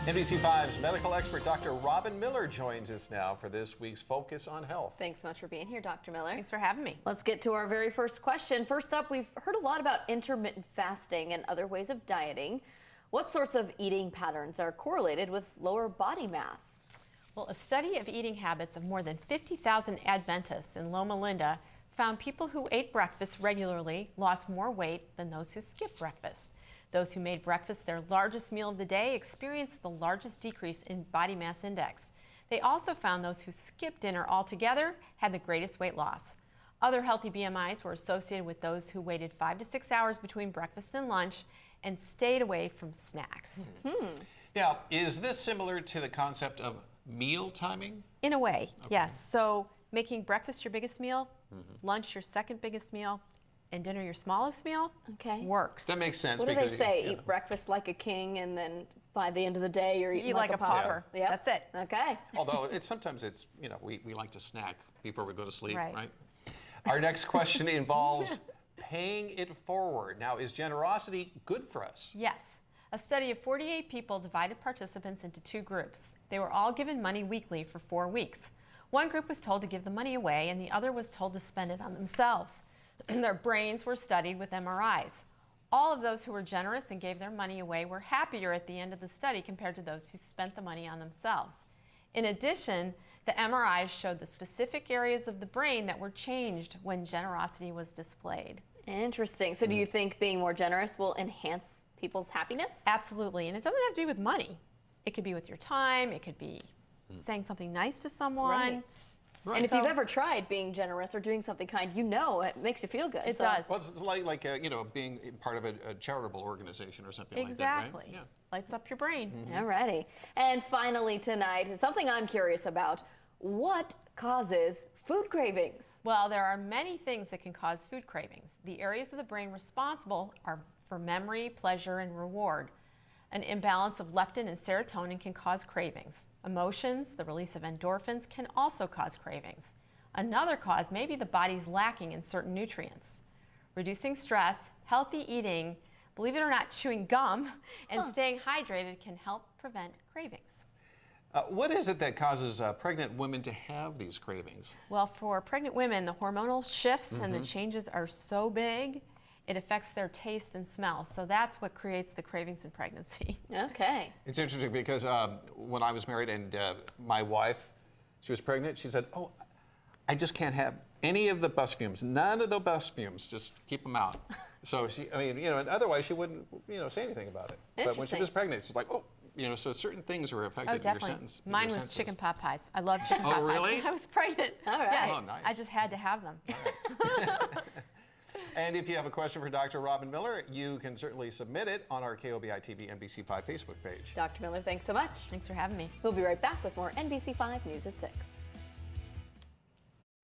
NBC5's medical expert, Dr. Robin Miller, joins us now for this week's Focus on Health. Thanks so much for being here, Dr. Miller. Thanks for having me. Let's get to our very first question. First up, we've heard a lot about intermittent fasting and other ways of dieting. What sorts of eating patterns are correlated with lower body mass? Well, a study of eating habits of more than 50,000 Adventists in Loma Linda found people who ate breakfast regularly lost more weight than those who skipped breakfast. Those who made breakfast their largest meal of the day experienced the largest decrease in body mass index. They also found those who skipped dinner altogether had the greatest weight loss. Other healthy BMIs were associated with those who waited 5 to 6 hours between breakfast and lunch and stayed away from snacks. Now, is this similar to the concept of meal timing? In a way, yes. So making breakfast your biggest meal, lunch your second biggest meal, and dinner your smallest meal works. That makes sense. What do because they say? Eat breakfast like a king, and then by the end of the day, you're eating Eat like a pauper. Yep. That's it. Okay. Although sometimes it's, we like to snack before we go to sleep, Right. right? Our next question involves paying it forward. Now, is generosity good for us? Yes. A study of 48 people divided participants into two groups. They were all given money weekly for 4 weeks. One group was told to give the money away, and the other was told to spend it on themselves. Their brains were studied with MRIs. All of those who were generous and gave their money away were happier at the end of the study compared to those who spent the money on themselves. In addition, the MRIs showed the specific areas of the brain that were changed when generosity was displayed. Interesting. So do you think being more generous will enhance people's happiness? Absolutely, and it doesn't have to be with money. It could be with your time, it could be saying something nice to someone. Right. And if you've ever tried being generous or doing something kind, you know it makes you feel good. It does. Well, it's like being part of a charitable organization or something Exactly. like that, right? Yeah. Lights up your brain. Alrighty. And finally tonight, something I'm curious about. What causes food cravings? Well, there are many things that can cause food cravings. The areas of the brain responsible are for memory, pleasure, and reward. An imbalance of leptin and serotonin can cause cravings. Emotions, the release of endorphins, can also cause cravings. Another cause may be the body's lacking in certain nutrients. Reducing stress, healthy eating, believe it or not, chewing gum, and staying hydrated can help prevent cravings. What is it that causes pregnant women to have these cravings? Well, for pregnant women, the hormonal shifts and the changes are so big, it affects their taste and smell. So that's what creates the cravings in pregnancy. Okay. It's interesting because when I was married and my wife, she was pregnant, she said, "Oh, I just can't have any of the bus fumes, none of the bus fumes, just keep them out." So and otherwise she wouldn't, say anything about it. But when she was pregnant, it's like, so certain things were affected in your Definitely. sentence. Mine was chicken pot pies. I love chicken pot pies. Really? When I was pregnant. All right. Yes, Oh, nice. I just had to have them. And if you have a question for Dr. Robin Miller, you can certainly submit it on our KOBI-TV NBC5 Facebook page. Dr. Miller, thanks so much. Thanks for having me. We'll be right back with more NBC5 News at 6.